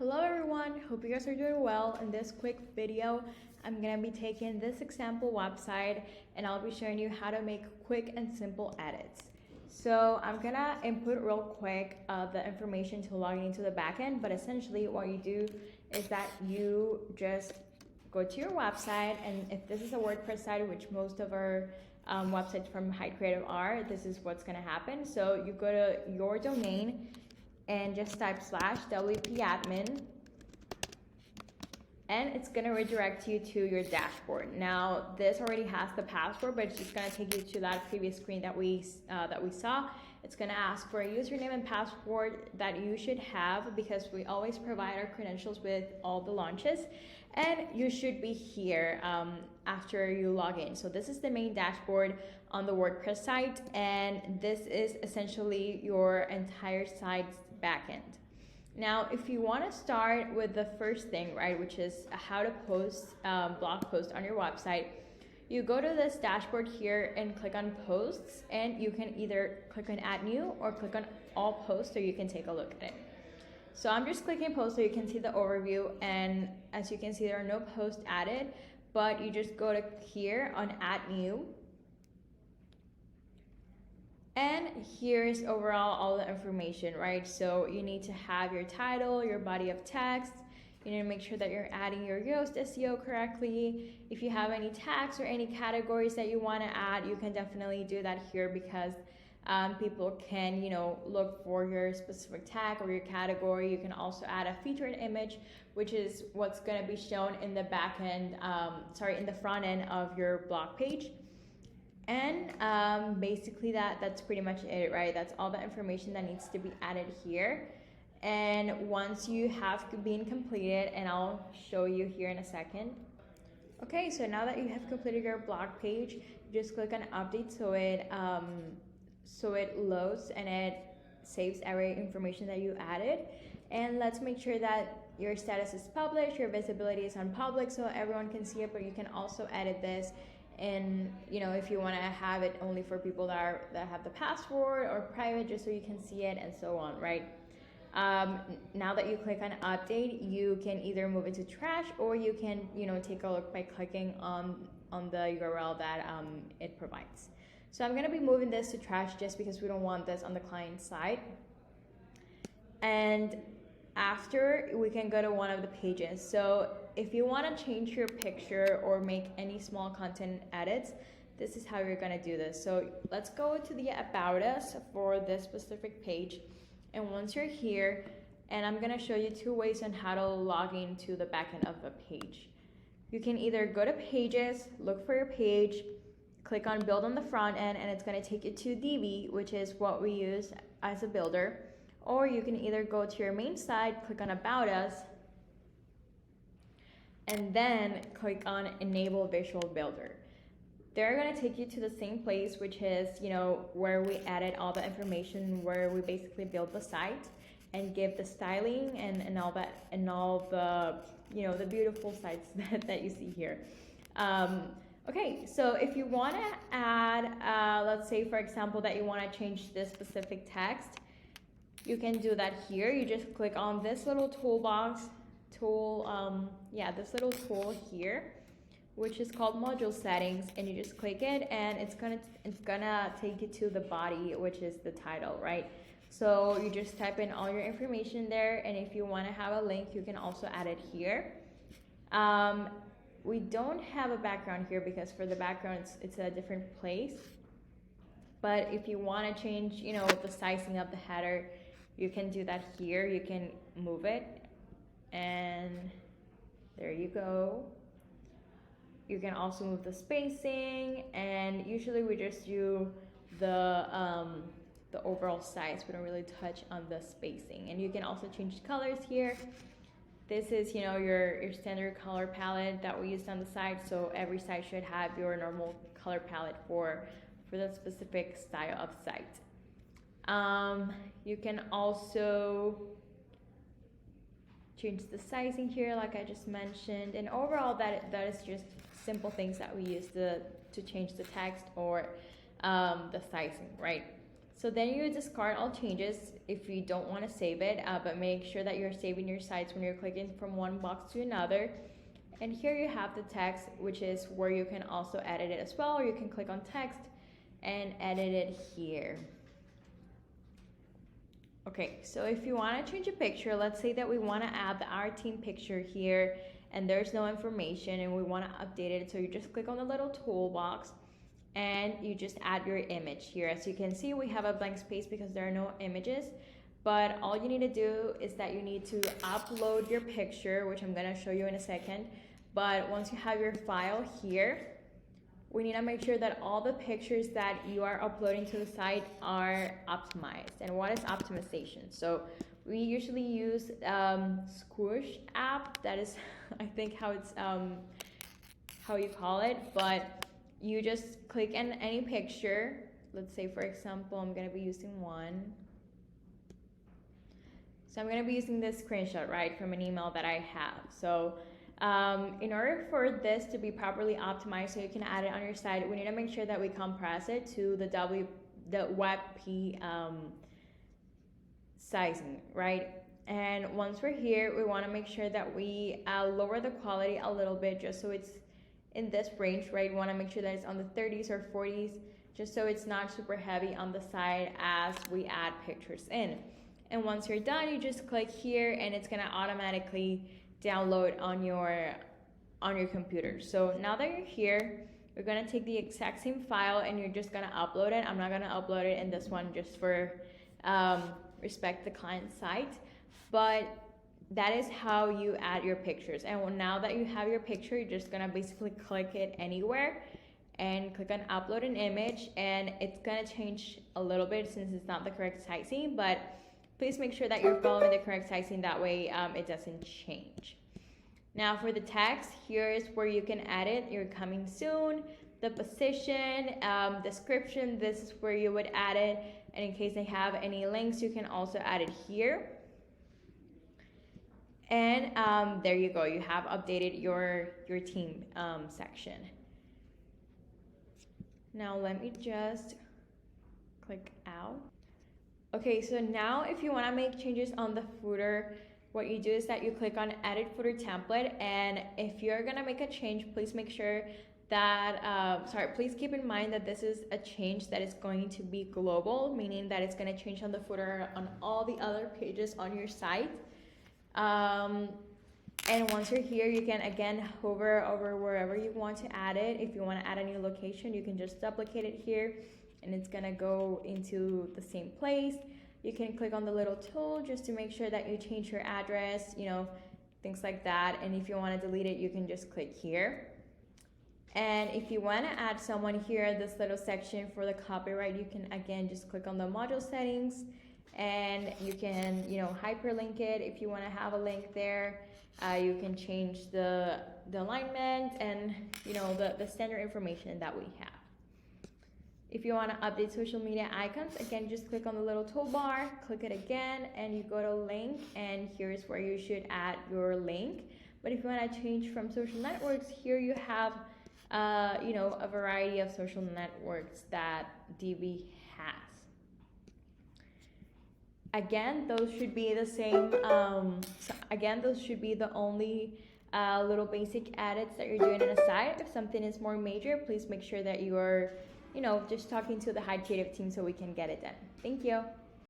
Hello everyone, hope you guys are doing well. In this quick video, I'm gonna be taking this example website and I'll be showing you how to make quick and simple edits. So I'm gonna input real quick the information to log into the backend, but essentially what you do is that you just go to your website, and if this is a WordPress site, which most of our websites from High Creative are, this is what's gonna happen. So you go to your domain and just type /wp-admin, and it's gonna redirect you to your dashboard. Now this already has the password, but it's just gonna take you to that previous screen that we saw. It's gonna ask for a username and password that you should have, because we always provide our credentials with all the launches, and you should be here after you log in. So this is the main dashboard on the WordPress site, and this is essentially your entire site's backend. Now, if you want to start with the first thing, right, which is how to post blog post on your website, you go to this dashboard here and click on posts, and you can either click on add new or click on all posts so you can take a look at it. So I'm just clicking post so you can see the overview, and as you can see, there are no posts added, but you just go to here on add new. And here's overall all the information, right? So you need to have your title, your body of text. You need to make sure that you're adding your Yoast SEO correctly. If you have any tags or any categories that you want to add, you can definitely do that here, because people can, look for your specific tag or your category. You can also add a featured image, which is what's going to be shown in the back end, in the front end of your blog page. And basically that's pretty much it, right? That's all the information that needs to be added here. And once you have been completed, and I'll show you here in a second. Okay, so now that you have completed your blog page, you just click on update so it loads and it saves every information that you added. And let's make sure that your status is published, your visibility is on public so everyone can see it, but you can also edit this. And if you want to have it only for people that have the password, or private just so you can see it, and so on, right? Now that you click on update, you can either move it to trash, or you can take a look by clicking on the URL that it provides. So I'm going to be moving this to trash just because we don't want this on the client side. And after, we can go to one of the pages. So if you want to change your picture or make any small content edits, this is how you're going to do this. So let's go to the About Us for this specific page. And once you're here, and I'm going to show you two ways on how to log into the backend of the page. You can either go to Pages, look for your page, click on Build on the front end, and it's going to take you to Divi, which is what we use as a builder. Or you can either go to your main site, click on About Us, and then click on Enable Visual Builder. They're going to take you to the same place, which is, where we added all the information, where we basically build the site and give the styling and all that, and all the, the beautiful sites that you see here. Okay, so if you want to add, let's say, for example, that you want to change this specific text, you can do that here. You just click on this little this little tool here, which is called Module Settings, and you just click it, and it's gonna take you to the body, which is the title, right? So you just type in all your information there, and if you want to have a link, you can also add it here. We don't have a background here because for the background it's a different place. But if you want to change, the sizing of the header, you can do that here. You can move it, and there you go. You can also move the spacing, and usually we just do the overall size. We don't really touch on the spacing. And you can also change colors here. This is, your standard color palette that we used on the site. So every site should have your normal color palette for the specific style of site. You can also change the sizing here, like I just mentioned. And overall, that is just simple things that we use to change the text or the sizing, right? So then you discard all changes if you don't want to save it, but make sure that you're saving your sites when you're clicking from one box to another. And here you have the text, which is where you can also edit it as well, or you can click on text and edit it here. Okay, so if you want to change a picture, let's say that we want to add our team picture here and there's no information and we want to update it. So you just click on the little toolbox and you just add your image here. As you can see, we have a blank space because there are no images, but all you need to do is that you need to upload your picture, which I'm going to show you in a second. But once you have your file here, we need to make sure that all the pictures that you are uploading to the site are optimized. And what is optimization? So we usually use Squoosh app. That is, I think, how it's how you call it. But you just click on any picture. Let's say, for example, I'm gonna be using one. So I'm gonna be using this screenshot, right, from an email that I have. So in order for this to be properly optimized so you can add it on your site, we need to make sure that we compress it to the WebP sizing, right? And once we're here, we want to make sure that we lower the quality a little bit just so it's in this range, right? We want to make sure that it's on the 30s or 40s just so it's not super heavy on the side as we add pictures in. And once you're done, you just click here and it's going to automatically download on your computer. So now that you're here, you're gonna take the exact same file and you're just gonna upload it. I'm not gonna upload it in this one just for respect the client site, but that is how you add your pictures. And now that you have your picture, you're just gonna basically click it anywhere and click on upload an image, and it's gonna change a little bit since it's not the correct sizing, but please make sure that you're following the correct sizing, that way it doesn't change. Now for the text, here's where you can add it. You're coming soon, the position, description, this is where you would add it. And in case they have any links, you can also add it here. And there you go, you have updated your team section. Now let me just click out. Okay, so now if you want to make changes on the footer, what you do is that you click on edit footer template, and if you're going to make a change, please make sure that, please keep in mind that this is a change that is going to be global, meaning that it's going to change on the footer on all the other pages on your site. And once you're here, you can again hover over wherever you want to add it. If you want to add a new location, you can just duplicate it here and it's gonna go into the same place. You can click on the little tool just to make sure that you change your address, you know, things like that. And if you want to delete it, you can just click here. And if you want to add someone here, this little section for the copyright, you can again just click on the module settings and you can, you know, hyperlink it. If you want to have a link there, you can change the alignment and, you know, the standard information that we have. If you want to update social media icons, again, just click on the little toolbar, click it again, and you go to link, and here's where you should add your link. But if you want to change from social networks, here you have, you know, a variety of social networks that Divi has. Again, those should be the same. Those should be the only little basic edits that you're doing on a site. If something is more major, please make sure that you are, you know, just talking to the Hide Creative team so we can get it done. Thank you.